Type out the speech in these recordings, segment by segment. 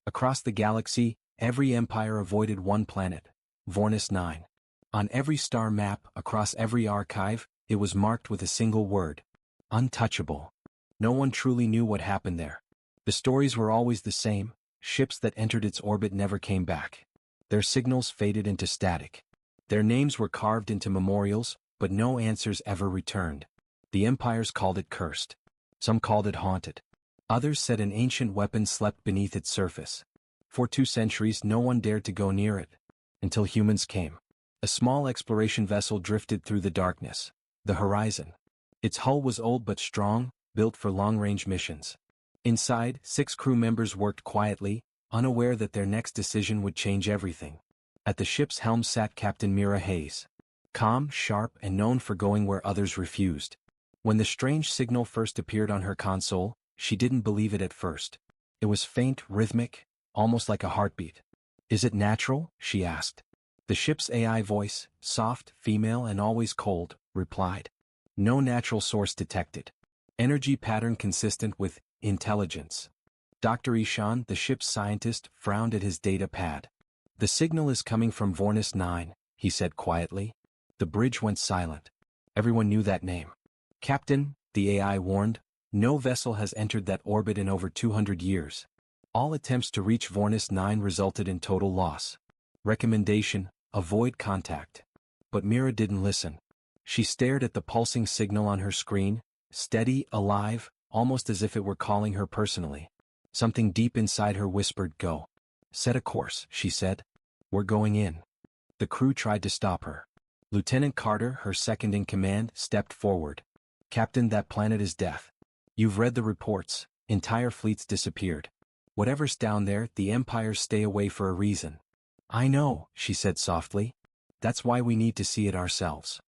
Across the galaxy, every empire avoided one planet, Vornis 9. On every star map, across every archive, it was marked with a single word: untouchable. No one truly knew what happened there. The stories were always the same: ships that entered its orbit never came back. Their signals faded into static. Their names were carved into memorials, but no answers ever returned. The empires called it cursed. Some called it haunted. Others said an ancient weapon slept beneath its surface. For 2 centuries no one dared to go near it, until humans came. A small exploration vessel drifted through the darkness. The Horizon. Its hull was old but strong, built for long-range missions. Inside, 6 crew members worked quietly, unaware that their next decision would change everything. At the ship's helm sat Captain Mira Hayes. Calm, sharp, and known for going where others refused. When the strange signal first appeared on her console, she didn't believe it at first. It was faint, rhythmic, almost like a heartbeat. "Is it natural?" she asked. The ship's AI voice, soft, female, and always cold, replied. "No natural source detected. Energy pattern consistent with intelligence." Dr. Ishan, the ship's scientist, frowned at his data pad. "The signal is coming from Vornis 9, he said quietly. The bridge went silent. Everyone knew that name. "Captain," the AI warned, "no vessel has entered that orbit in over 200 years. All attempts to reach Vornis 9 resulted in total loss. Recommendation: avoid contact." But Mira didn't listen. She stared at the pulsing signal on her screen, steady, alive, almost as if it were calling her personally. Something deep inside her whispered, "Go. Set a course," she said. "We're going in." The crew tried to stop her. Lieutenant Carter, her second in command, stepped forward. "Captain, that planet is death. You've read the reports. Entire fleets disappeared. Whatever's down there, the empires stay away for a reason." "I know," she said softly. "That's why we need to see it ourselves."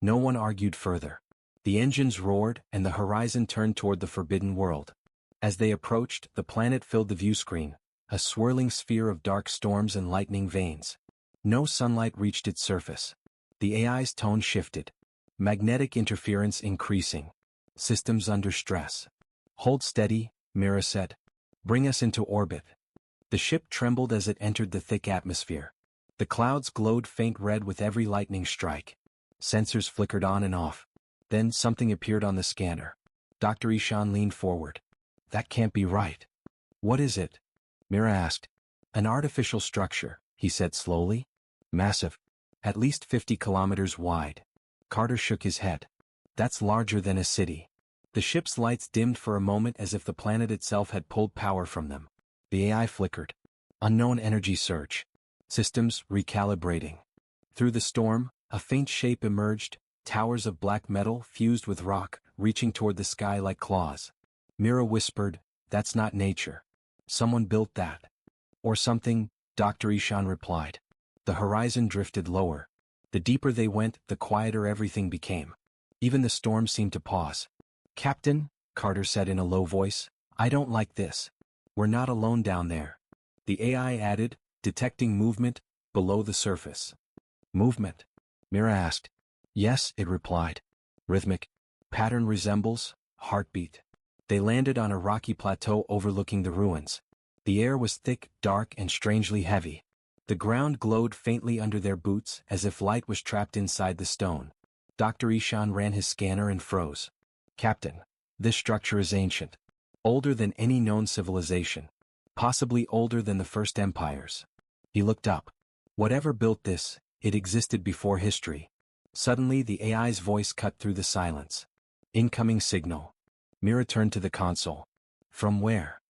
No one argued further. The engines roared, and the Horizon turned toward the forbidden world. As they approached, the planet filled the view screen, a swirling sphere of dark storms and lightning veins. No sunlight reached its surface. The AI's tone shifted. Magnetic interference increasing. Systems under stress. "Hold steady," Mira said. "Bring us into orbit." The ship trembled as it entered the thick atmosphere. The clouds glowed faint red with every lightning strike. Sensors flickered on and off. Then something appeared on the scanner. Dr. Ishan leaned forward. "That can't be right." "What is it?" Mira asked. "An artificial structure," he said slowly. "Massive. At least 50 kilometers wide." Carter shook his head. "That's larger than a city." The ship's lights dimmed for a moment as if the planet itself had pulled power from them. The AI flickered. Unknown energy surge. Systems recalibrating. Through the storm, a faint shape emerged, towers of black metal fused with rock, reaching toward the sky like claws. Mira whispered, "That's not nature. Someone built that." "Or something," Dr. Ishan replied. The Horizon drifted lower. The deeper they went, the quieter everything became. Even the storm seemed to pause. "Captain," Carter said in a low voice, "I don't like this. We're not alone down there." The AI added, detecting movement below the surface. "Movement?" Mira asked. "Yes," it replied. "Rhythmic. Pattern resembles heartbeat." They landed on a rocky plateau overlooking the ruins. The air was thick, dark, and strangely heavy. The ground glowed faintly under their boots as if light was trapped inside the stone. Dr. Ishan ran his scanner and froze. "Captain, this structure is ancient. Older than any known civilization. Possibly older than the first empires." He looked up. "Whatever built this, it existed before history." Suddenly the AI's voice cut through the silence. "Incoming signal." Mira turned to the console. "From where?"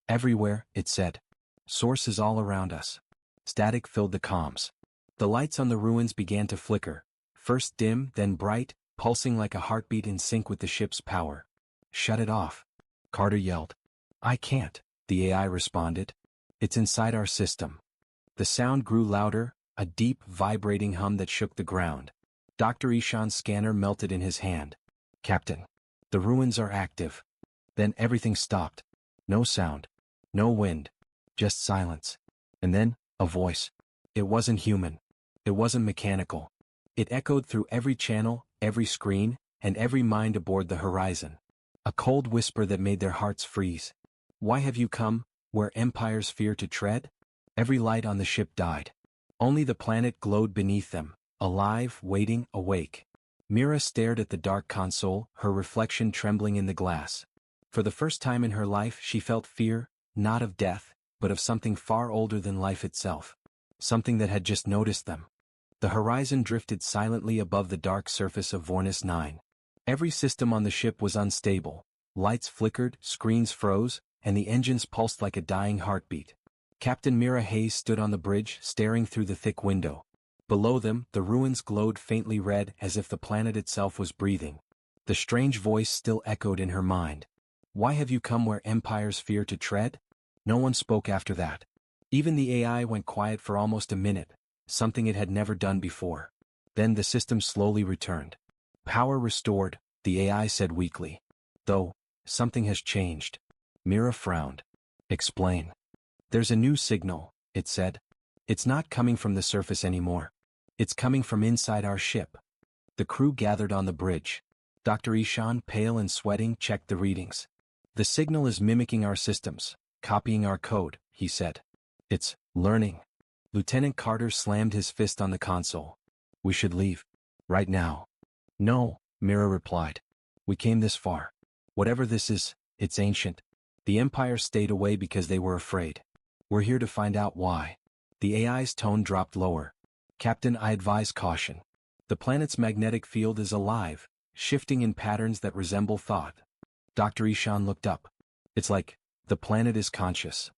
"Everywhere," it said. "Source is all around us." Static filled the comms. The lights on the ruins began to flicker, first dim, then bright, pulsing like a heartbeat in sync with the ship's power. "Shut it off," Carter yelled. "I can't," the AI responded. "It's inside our system." The sound grew louder, a deep, vibrating hum that shook the ground. Dr. Ishan's scanner melted in his hand. "Captain, the ruins are active." Then everything stopped. No sound. No wind. Just silence. And then, a voice. It wasn't human. It wasn't mechanical. It echoed through every channel, every screen, and every mind aboard the Horizon. A cold whisper that made their hearts freeze. "Why have you come? where empires fear to tread? Every light on the ship died. Only the planet glowed beneath them, alive, waiting, awake. Mira stared at the dark console, her reflection trembling in the glass. For the first time in her life she felt fear, not of death, but of something far older than life itself. Something that had just noticed them. The horizon drifted silently above the dark surface of Vornis 9. Every system on the ship was unstable. Lights flickered, screens froze, and the engines pulsed like a dying heartbeat. Captain Mira Hayes stood on the bridge, staring through the thick window. Below them, the ruins glowed faintly red as if the planet itself was breathing. The strange voice still echoed in her mind. Why have you come where empires fear to tread? No one spoke after that. Even the AI went quiet for almost a minute, something it had never done before. Then the system slowly returned. Power restored, the AI said weakly. Though, something has changed. Mira frowned. Explain. There's a new signal, it said. It's not coming from the surface anymore. It's coming from inside our ship. The crew gathered on the bridge. Dr. Ishan, pale and sweating, checked the readings. The signal is mimicking our systems, copying our code, he said. It's learning. Lieutenant Carter slammed his fist on the console. We should leave. Right now. No, Mira replied. We came this far. Whatever this is, it's ancient. The Empire stayed away because they were afraid. We're here to find out why. The AI's tone dropped lower. Captain, I advise caution. The planet's magnetic field is alive, shifting in patterns that resemble thought. Dr. Ishan looked up. It's like, the planet is conscious.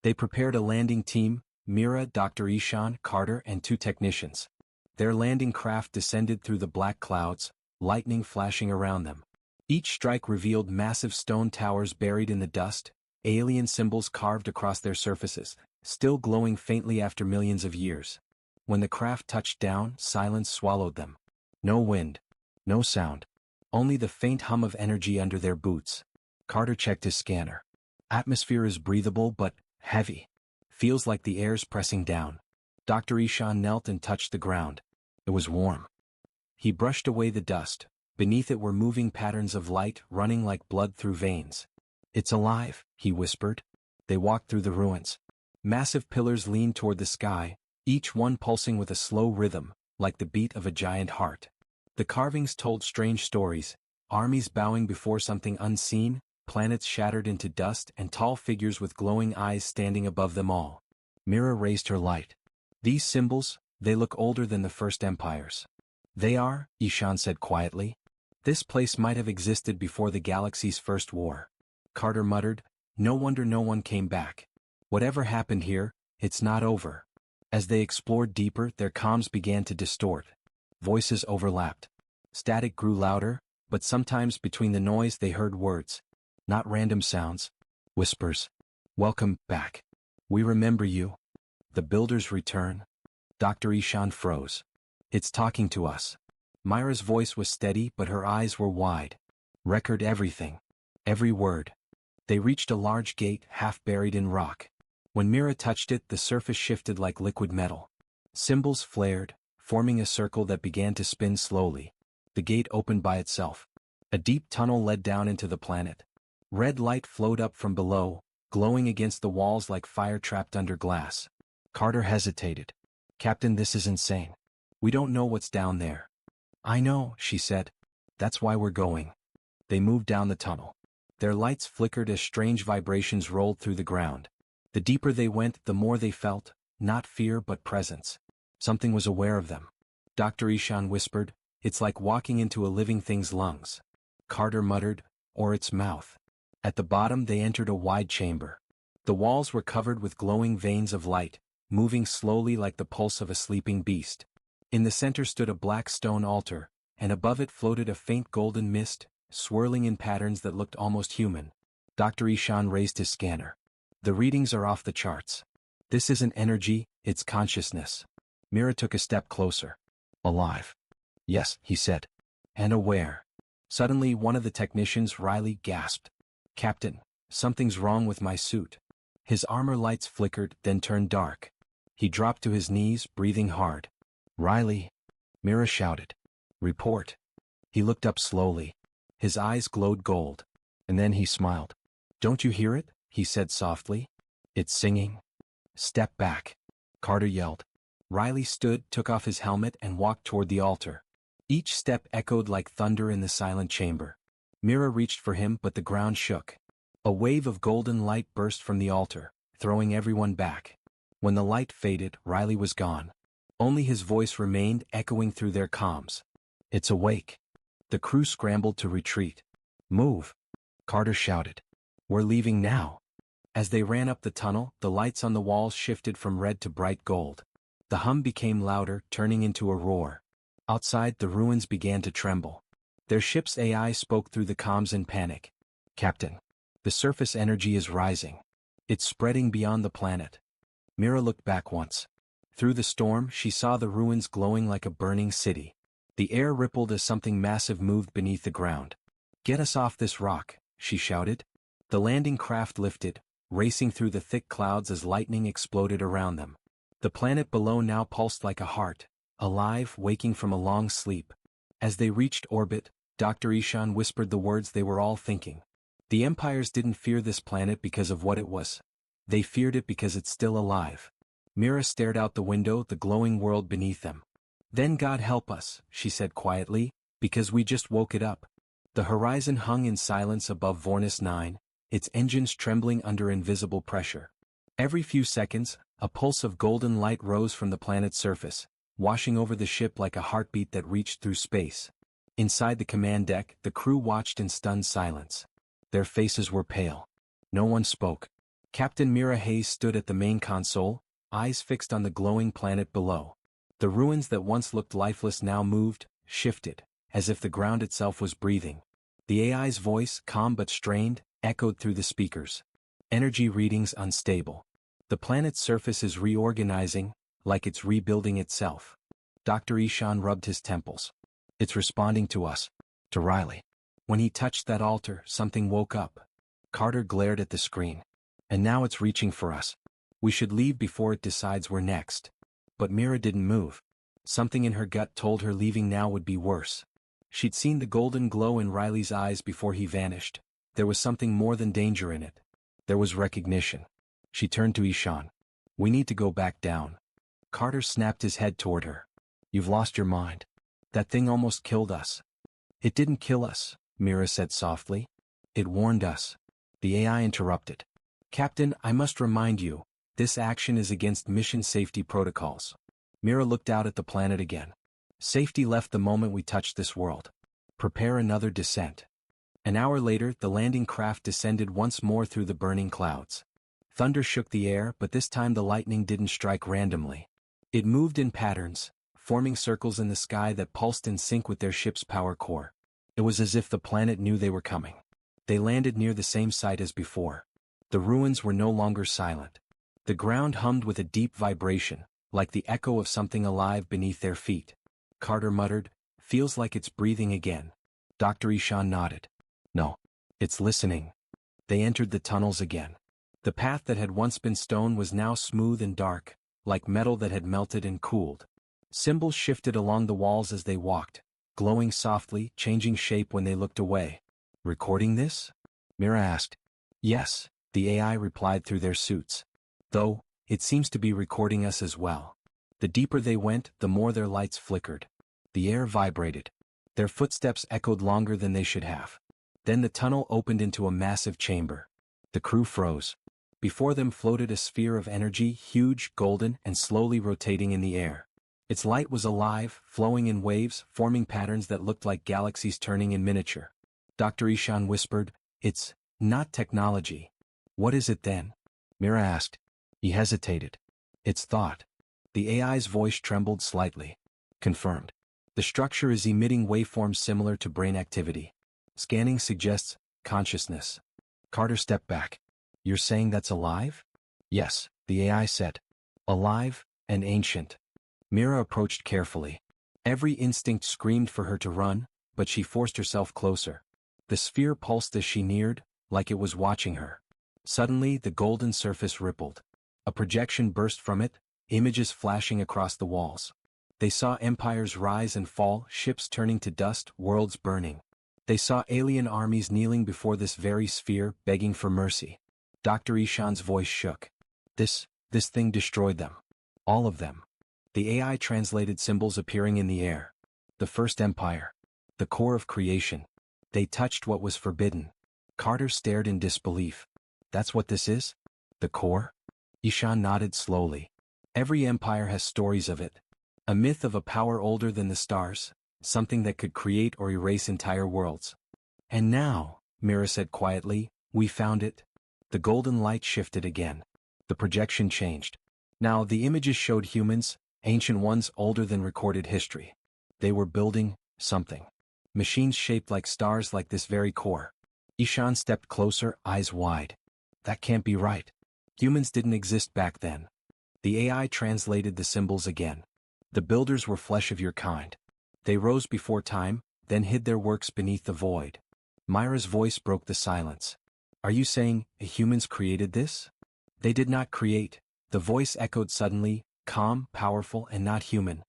They prepared a landing team, Mira, Dr. Ishan, Carter, and 2 technicians. Their landing craft descended through the black clouds, lightning flashing around them. Each strike revealed massive stone towers buried in the dust, alien symbols carved across their surfaces, still glowing faintly after millions of years. When the craft touched down, silence swallowed them. No wind. No sound. Only the faint hum of energy under their boots. Carter checked his scanner. Atmosphere is breathable but heavy. Feels like the air's pressing down. Dr. Ishan knelt and touched the ground. It was warm. He brushed away the dust. Beneath it were moving patterns of light running like blood through veins. It's alive, he whispered. They walked through the ruins. Massive pillars leaned toward the sky, each one pulsing with a slow rhythm, like the beat of a giant heart. The carvings told strange stories, armies bowing before something unseen, planets shattered into dust, and tall figures with glowing eyes standing above them all. Mira raised her light. These symbols, they look older than the first empires. They are, Ishan said quietly. This place might have existed before the galaxy's first war. Carter muttered, no wonder no one came back. Whatever happened here, it's not over. As they explored deeper, their comms began to distort. Voices overlapped. Static grew louder, but sometimes between the noise they heard words. Not random sounds. Whispers. Welcome back. We remember you. The builders return. Dr. Ishan froze. It's talking to us. Myra's voice was steady, but her eyes were wide. Record everything. Every word. They reached a large gate half buried in rock. When Mira touched it, the surface shifted like liquid metal. Symbols flared, forming a circle that began to spin slowly. The gate opened by itself. A deep tunnel led down into the planet. Red light flowed up from below, glowing against the walls like fire trapped under glass. Carter hesitated. Captain, this is insane. We don't know what's down there. I know, she said. That's why we're going. They moved down the tunnel. Their lights flickered as strange vibrations rolled through the ground. The deeper they went, the more they felt, not fear but presence. Something was aware of them. Dr. Ishan whispered, it's like walking into a living thing's lungs. Carter muttered, or its mouth. At the bottom they entered a wide chamber. The walls were covered with glowing veins of light, moving slowly like the pulse of a sleeping beast. In the center stood a black stone altar, and above it floated a faint golden mist, swirling in patterns that looked almost human. Dr. Ishan raised his scanner. The readings are off the charts. This isn't energy, it's consciousness. Mira took a step closer. Alive. Yes, he said. And aware. Suddenly one of the technicians, Riley, gasped. Captain, something's wrong with my suit. His armor lights flickered, then turned dark. He dropped to his knees, breathing hard. Riley. Mira shouted. Report. He looked up slowly. His eyes glowed gold. And then he smiled. Don't you hear it? He said softly. It's singing. Step back. Carter yelled. Riley stood, took off his helmet, and walked toward the altar. Each step echoed like thunder in the silent chamber. Mira reached for him, but the ground shook. A wave of golden light burst from the altar, throwing everyone back. When the light faded, Riley was gone. Only his voice remained, echoing through their comms. It's awake. The crew scrambled to retreat. Move! Carter shouted. We're leaving now. As they ran up the tunnel, the lights on the walls shifted from red to bright gold. The hum became louder, turning into a roar. Outside, the ruins began to tremble. Their ship's AI spoke through the comms in panic. Captain, the surface energy is rising. It's spreading beyond the planet. Mira looked back once. Through the storm, she saw the ruins glowing like a burning city. The air rippled as something massive moved beneath the ground. Get us off this rock, she shouted. The landing craft lifted, racing through the thick clouds as lightning exploded around them. The planet below now pulsed like a heart, alive, waking from a long sleep. As they reached orbit, Dr. Ishan whispered the words they were all thinking. The empires didn't fear this planet because of what it was. They feared it because it's still alive. Mira stared out the window, the glowing world beneath them. Then God help us, she said quietly, because we just woke it up. The horizon hung in silence above Vornis 9, its engines trembling under invisible pressure. Every few seconds, a pulse of golden light rose from the planet's surface, washing over the ship like a heartbeat that reached through space. Inside the command deck, the crew watched in stunned silence. Their faces were pale. No one spoke. Captain Mira Hayes stood at the main console, eyes fixed on the glowing planet below. The ruins that once looked lifeless now moved, shifted, as if the ground itself was breathing. The AI's voice, calm but strained, echoed through the speakers. Energy readings unstable. The planet's surface is reorganizing, like it's rebuilding itself. Dr. Ishan rubbed his temples. It's responding to us. To Riley. When he touched that altar, something woke up. Carter glared at the screen. And now it's reaching for us. We should leave before it decides we're next. But Mira didn't move. Something in her gut told her leaving now would be worse. She'd seen the golden glow in Riley's eyes before he vanished. There was something more than danger in it. There was recognition. She turned to Ishan. We need to go back down. Carter snapped his head toward her. You've lost your mind. That thing almost killed us. It didn't kill us, Mira said softly. It warned us. The AI interrupted. Captain, I must remind you, this action is against mission safety protocols. Mira looked out at the planet again. Safety left the moment we touched this world. Prepare another descent. An hour later, the landing craft descended once more through the burning clouds. Thunder shook the air, but this time the lightning didn't strike randomly. It moved in patterns, forming circles in the sky that pulsed in sync with their ship's power core. It was as if the planet knew they were coming. They landed near the same site as before. The ruins were no longer silent. The ground hummed with a deep vibration, like the echo of something alive beneath their feet. Carter muttered, feels like it's breathing again. Dr. Ishan nodded. No. It's listening. They entered the tunnels again. The path that had once been stone was now smooth and dark, like metal that had melted and cooled. Symbols shifted along the walls as they walked, glowing softly, changing shape when they looked away. Recording this? Mira asked. Yes, the AI replied through their suits. Though, it seems to be recording us as well. The deeper they went, the more their lights flickered. The air vibrated. Their footsteps echoed longer than they should have. Then the tunnel opened into a massive chamber. The crew froze. Before them floated a sphere of energy, huge, golden, and slowly rotating in the air. Its light was alive, flowing in waves, forming patterns that looked like galaxies turning in miniature. Dr. Ishan whispered, It's not technology. What is it then? Mira asked. He hesitated. It's thought. The AI's voice trembled slightly. Confirmed. The structure is emitting waveforms similar to brain activity. Scanning suggests consciousness. Carter stepped back. You're saying that's alive? Yes, the AI said. Alive and ancient. Mira approached carefully. Every instinct screamed for her to run, but she forced herself closer. The sphere pulsed as she neared, like it was watching her. Suddenly, the golden surface rippled. A projection burst from it, images flashing across the walls. They saw empires rise and fall, ships turning to dust, worlds burning. They saw alien armies kneeling before this very sphere, begging for mercy. Dr. Ishan's voice shook. This thing destroyed them. All of them. The AI translated symbols appearing in the air. The first empire. The core of creation. They touched what was forbidden. Carter stared in disbelief. That's what this is? The core? Ishan nodded slowly. Every empire has stories of it. A myth of a power older than the stars, something that could create or erase entire worlds. And now, Mira said quietly, we found it. The golden light shifted again. The projection changed. Now the images showed humans, ancient ones older than recorded history. They were building something. Machines shaped like stars like this very core. Ishan stepped closer, eyes wide. That can't be right. Humans didn't exist back then. The AI translated the symbols again. The builders were flesh of your kind. They rose before time, then hid their works beneath the void. Myra's voice broke the silence. Are you saying humans created this? They did not create. The voice echoed suddenly, calm, powerful, and not human.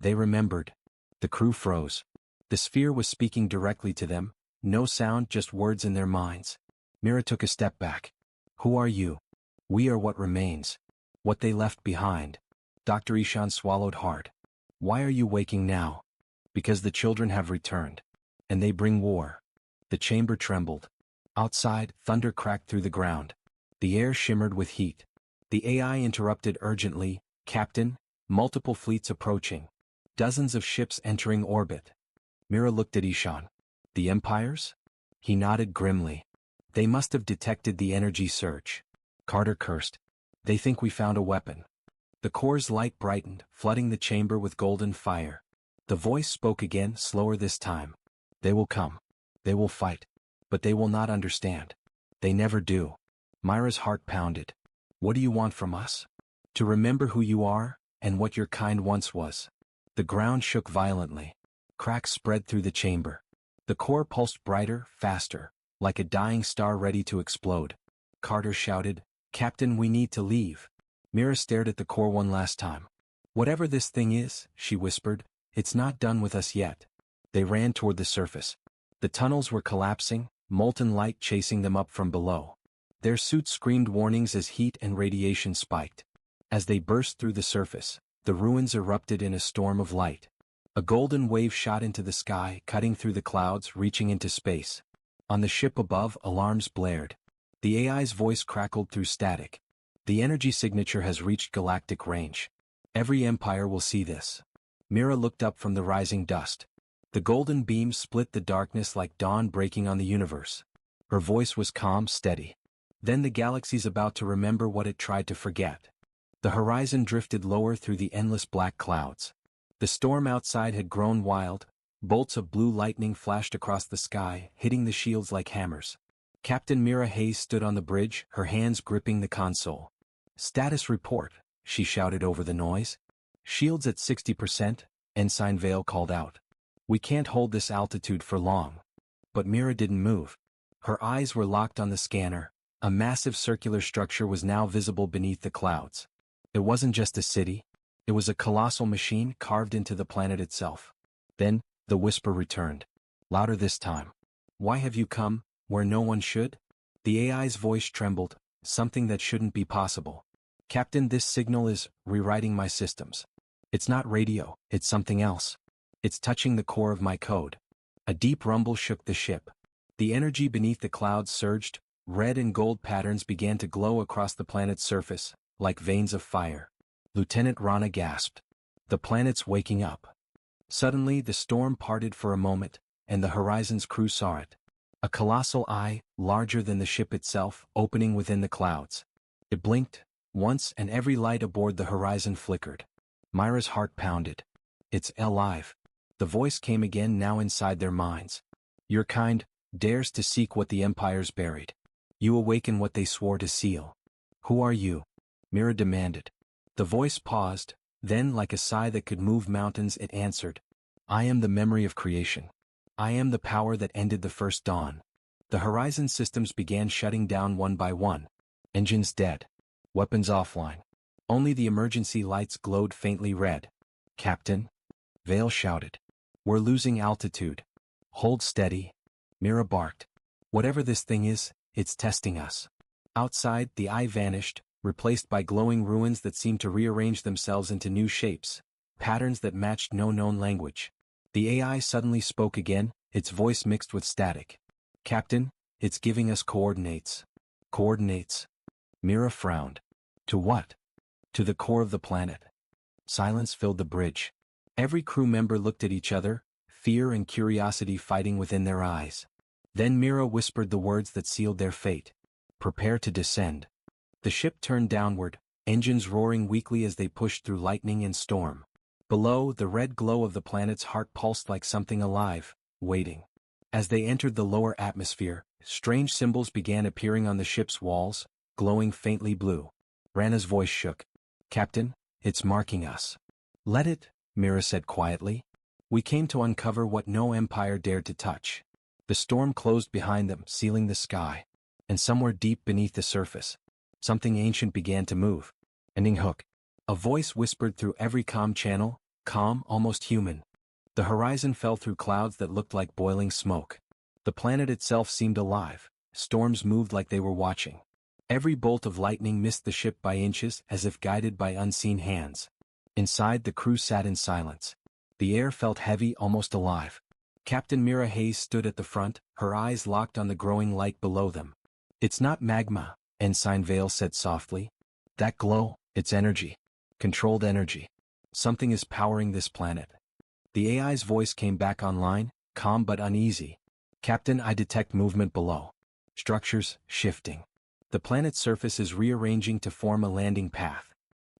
They remembered. The crew froze. The sphere was speaking directly to them, no sound, just words in their minds. Mira took a step back. Who are you? We are what remains. What they left behind. Dr. Ishan swallowed hard. Why are you waking now? Because the children have returned. And they bring war. The chamber trembled. Outside, thunder cracked through the ground. The air shimmered with heat. The AI interrupted urgently, Captain, multiple fleets approaching. Dozens of ships entering orbit. Mira looked at Ishan. The empires? He nodded grimly. They must have detected the energy surge. Carter cursed. They think we found a weapon. The core's light brightened, flooding the chamber with golden fire. The voice spoke again, slower this time. They will come. They will fight. But they will not understand. They never do. Myra's heart pounded. What do you want from us? To remember who you are, and what your kind once was. The ground shook violently. Cracks spread through the chamber. The core pulsed brighter, faster, like a dying star ready to explode. Carter shouted, Captain, we need to leave. Mira stared at the core one last time. Whatever this thing is, she whispered, it's not done with us yet. They ran toward the surface. The tunnels were collapsing, molten light chasing them up from below. Their suits screamed warnings as heat and radiation spiked. As they burst through the surface, the ruins erupted in a storm of light. A golden wave shot into the sky, cutting through the clouds, reaching into space. On the ship above, alarms blared. The AI's voice crackled through static. The energy signature has reached galactic range. Every empire will see this. Mira looked up from the rising dust. The golden beam split the darkness like dawn breaking on the universe. Her voice was calm, steady. Then the galaxy's about to remember what it tried to forget. The horizon drifted lower through the endless black clouds. The storm outside had grown wild. Bolts of blue lightning flashed across the sky, hitting the shields like hammers. Captain Mira Hayes stood on the bridge, her hands gripping the console. Status report, she shouted over the noise. Shields at 60%, Ensign Vale called out. We can't hold this altitude for long. But Mira didn't move. Her eyes were locked on the scanner. A massive circular structure was now visible beneath the clouds. It wasn't just a city. It was a colossal machine carved into the planet itself. Then, the whisper returned. Louder this time. Why have you come, where no one should? The AI's voice trembled, something that shouldn't be possible. Captain, this signal is rewriting my systems. It's not radio, it's something else. It's touching the core of my code. A deep rumble shook the ship. The energy beneath the clouds surged, red and gold patterns began to glow across the planet's surface, like veins of fire. Lieutenant Rana gasped. The planet's waking up. Suddenly the storm parted for a moment, and the horizon's crew saw it. A colossal eye, larger than the ship itself, opening within the clouds. It blinked, once, and every light aboard the horizon flickered. Myra's heart pounded. It's alive. The voice came again, now inside their minds. Your kind dares to seek what the Empire's buried. You awaken what they swore to seal. Who are you? Mira demanded. The voice paused, then like a sigh that could move mountains it answered. I am the memory of creation. I am the power that ended the first dawn. The horizon systems began shutting down one by one. Engines dead. Weapons offline. Only the emergency lights glowed faintly red. Captain? Vale shouted. We're losing altitude. Hold steady. Mira barked. Whatever this thing is, it's testing us. Outside, the eye vanished, replaced by glowing ruins that seemed to rearrange themselves into new shapes, patterns that matched no known language. The AI suddenly spoke again, its voice mixed with static. "Captain, it's giving us coordinates." "Coordinates?" Mira frowned. "To what?" "To the core of the planet." Silence filled the bridge. Every crew member looked at each other, fear and curiosity fighting within their eyes. Then Mira whispered the words that sealed their fate. "Prepare to descend." The ship turned downward, engines roaring weakly as they pushed through lightning and storm. Below, the red glow of the planet's heart pulsed like something alive, waiting. As they entered the lower atmosphere, strange symbols began appearing on the ship's walls, glowing faintly blue. Rana's voice shook. "Captain, it's marking us." "Let it," Mira said quietly. "We came to uncover what no empire dared to touch." The storm closed behind them, sealing the sky. And somewhere deep beneath the surface, something ancient began to move. "Ending hook." A voice whispered through every comm channel, calm, almost human. The horizon fell through clouds that looked like boiling smoke. The planet itself seemed alive. Storms moved like they were watching. Every bolt of lightning missed the ship by inches, as if guided by unseen hands. Inside, the crew sat in silence. The air felt heavy, almost alive. Captain Mira Hayes stood at the front, her eyes locked on the growing light below them. "It's not magma," Ensign Vale said softly. "That glow, it's energy. Controlled energy. Something is powering this planet." The AI's voice came back online, calm but uneasy. "Captain, I detect movement below. Structures shifting. The planet's surface is rearranging to form a landing path."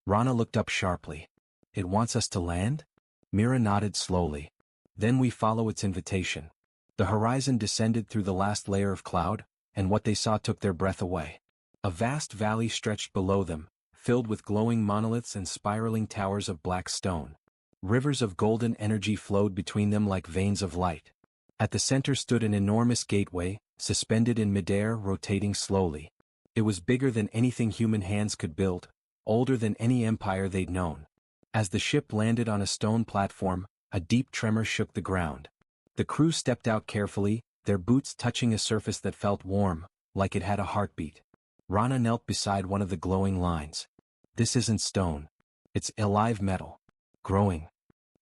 Rana looked up sharply. "It wants us to land?" Mira nodded slowly. "Then we follow its invitation." The horizon descended through the last layer of cloud, and what they saw took their breath away. A vast valley stretched below them, filled with glowing monoliths and spiraling towers of black stone. Rivers of golden energy flowed between them like veins of light. At the center stood an enormous gateway, suspended in midair, rotating slowly. It was bigger than anything human hands could build, older than any empire they'd known. As the ship landed on a stone platform, a deep tremor shook the ground. The crew stepped out carefully, their boots touching a surface that felt warm, like it had a heartbeat. Rana knelt beside one of the glowing lines. "This isn't stone. It's alive metal. Growing."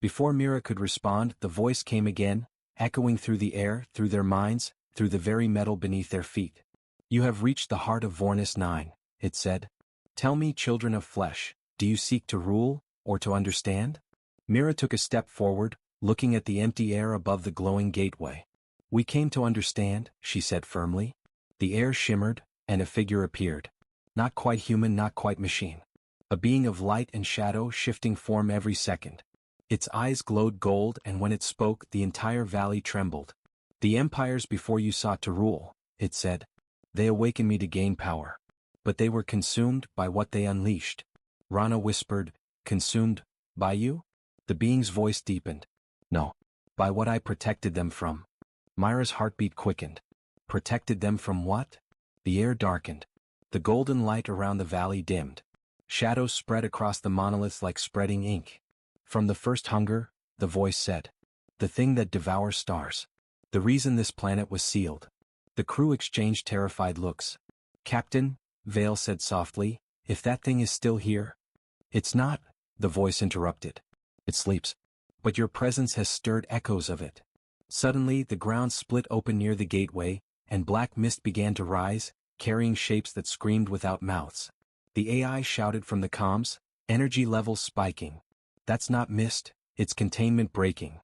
Before Mira could respond, the voice came again, echoing through the air, through their minds, through the very metal beneath their feet. "You have reached the heart of Vornis 9, it said. "Tell me, children of flesh, do you seek to rule, or to understand?" Mira took a step forward, looking at the empty air above the glowing gateway. "We came to understand," she said firmly. The air shimmered, and a figure appeared. Not quite human, not quite machine. A being of light and shadow, shifting form every second. Its eyes glowed gold, and when it spoke, the entire valley trembled. "The empires before you sought to rule," it said. "They awakened me to gain power. But they were consumed by what they unleashed." Rana whispered, "Consumed by you?" The being's voice deepened. "No. By what I protected them from." Myra's heartbeat quickened. Protected them from what? The air darkened. The golden light around the valley dimmed. Shadows spread across the monoliths like spreading ink. "From the first hunger," the voice said. "The thing that devours stars. The reason this planet was sealed." The crew exchanged terrified looks. "Captain," Vale said softly, "if that thing is still here." "It's not," the voice interrupted. "It sleeps. But your presence has stirred echoes of it." Suddenly, the ground split open near the gateway, and black mist began to rise, carrying shapes that screamed without mouths. The AI shouted from the comms, energy levels spiking. "That's not mist, it's containment breaking."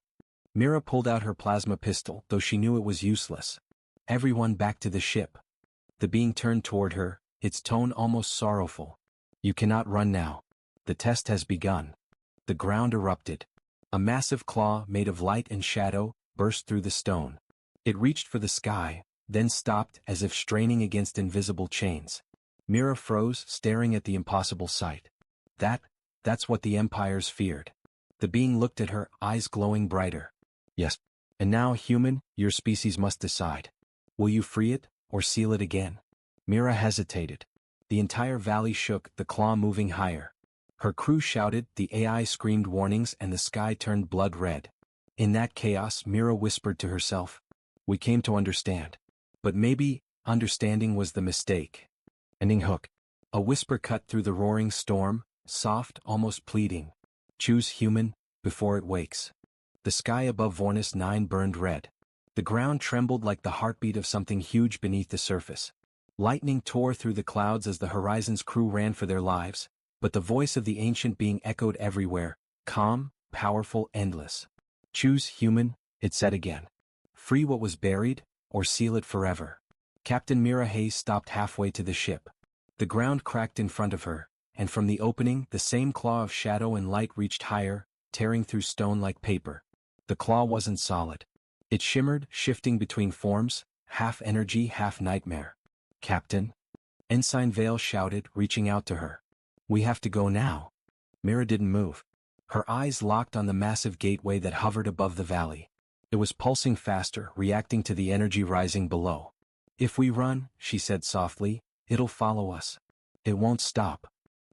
Mira pulled out her plasma pistol, though she knew it was useless. "Everyone back to the ship." The being turned toward her, its tone almost sorrowful. "You cannot run now. The test has begun." The ground erupted. A massive claw, made of light and shadow, burst through the stone. It reached for the sky, then stopped as if straining against invisible chains. Mira froze, staring at the impossible sight. That's what the empires feared." The being looked at her, eyes glowing brighter. "Yes. And now, human, your species must decide. Will you free it, or seal it again?" Mira hesitated. The entire valley shook, the claw moving higher. Her crew shouted, the AI screamed warnings, and the sky turned blood red. In that chaos, Mira whispered to herself, "We came to understand. But maybe, understanding was the mistake." Ending hook. A whisper cut through the roaring storm, soft, almost pleading. Choose human, before it wakes. The sky above Vornis 9 burned red. The ground trembled like the heartbeat of something huge beneath the surface. Lightning tore through the clouds as the Horizon's crew ran for their lives, but the voice of the ancient being echoed everywhere, calm, powerful, endless. Choose human, it said again. Free what was buried, or seal it forever. Captain Mira Hayes stopped halfway to the ship. The ground cracked in front of her, and from the opening the same claw of shadow and light reached higher, tearing through stone like paper. The claw wasn't solid. It shimmered, shifting between forms, half energy, half nightmare. Captain? Ensign Vale shouted, reaching out to her. We have to go now. Mira didn't move. Her eyes locked on the massive gateway that hovered above the valley. It was pulsing faster, reacting to the energy rising below. If we run, she said softly, it'll follow us. It won't stop.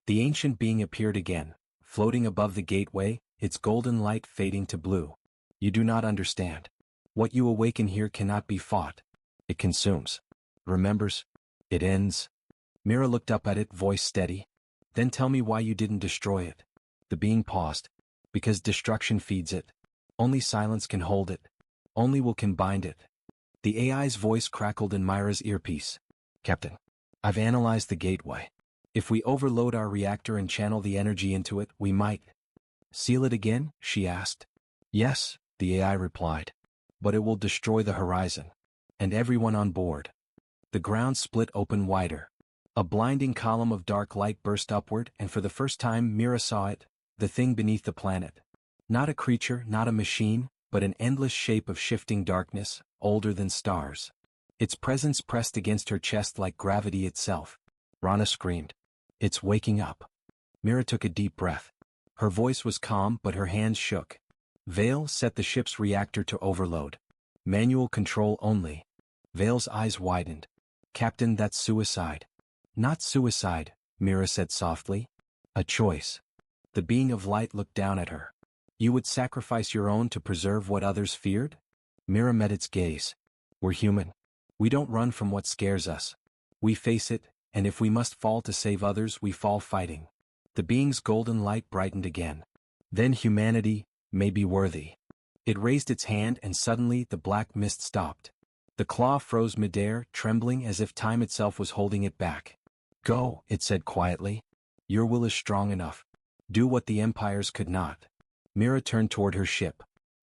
The ancient being appeared again, floating above the gateway, its golden light fading to blue. You do not understand. What you awaken here cannot be fought. It consumes. Remembers. It ends. Mira looked up at it, voice steady. Then tell me why you didn't destroy it. The being paused. Because destruction feeds it. Only silence can hold it. Only will can bind it. The AI's voice crackled in Myra's earpiece. Captain, I've analyzed the gateway. If we overload our reactor and channel the energy into it, we might. Seal it again? She asked. Yes, the AI replied. But it will destroy the Horizon. And everyone on board. The ground split open wider. A blinding column of dark light burst upward, and for the first time Mira saw it, the thing beneath the planet. Not a creature, not a machine, but an endless shape of shifting darkness, older than stars. Its presence pressed against her chest like gravity itself. Rana screamed. It's waking up. Mira took a deep breath. Her voice was calm, but her hands shook. Vale set the ship's reactor to overload. Manual control only. Vale's eyes widened. Captain, that's suicide. Not suicide, Mira said softly. A choice. The being of light looked down at her. You would sacrifice your own to preserve what others feared? Mira met its gaze. We're human. We don't run from what scares us. We face it, and if we must fall to save others, we fall fighting. The being's golden light brightened again. Then humanity may be worthy. It raised its hand and suddenly the black mist stopped. The claw froze midair, trembling as if time itself was holding it back. Go, it said quietly. Your will is strong enough. Do what the empires could not. Mira turned toward her ship.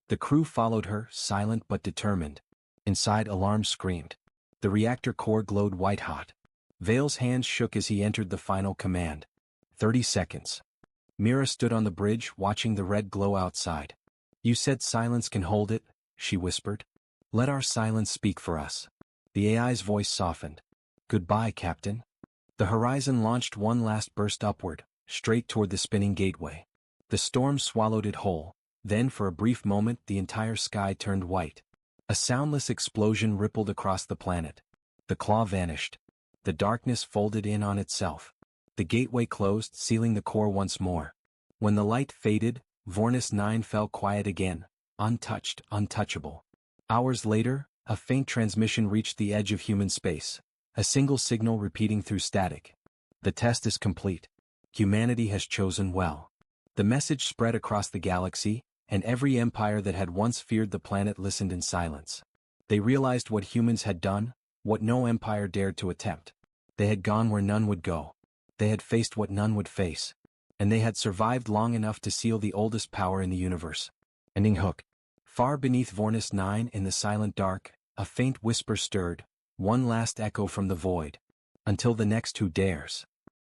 The crew followed her, silent but determined. Inside, alarms screamed. The reactor core glowed white-hot. Vale's hands shook as he entered the final command. 30 seconds. Mira stood on the bridge, watching the red glow outside. You said silence can hold it, she whispered. Let our silence speak for us. The AI's voice softened. Goodbye, Captain. The Horizon launched one last burst upward, straight toward the spinning gateway. The storm swallowed it whole. Then for a brief moment the entire sky turned white. A soundless explosion rippled across the planet. The claw vanished. The darkness folded in on itself. The gateway closed, sealing the core once more. When the light faded, Vornis 9 fell quiet again, untouched, untouchable. Hours later, a faint transmission reached the edge of human space. A single signal repeating through static. The test is complete. Humanity has chosen well. The message spread across the galaxy, and every empire that had once feared the planet listened in silence. They realized what humans had done, what no empire dared to attempt. They had gone where none would go. They had faced what none would face. And they had survived long enough to seal the oldest power in the universe. Ending hook. Far beneath Vornis 9 in the silent dark, a faint whisper stirred, one last echo from the void. Until the next who dares.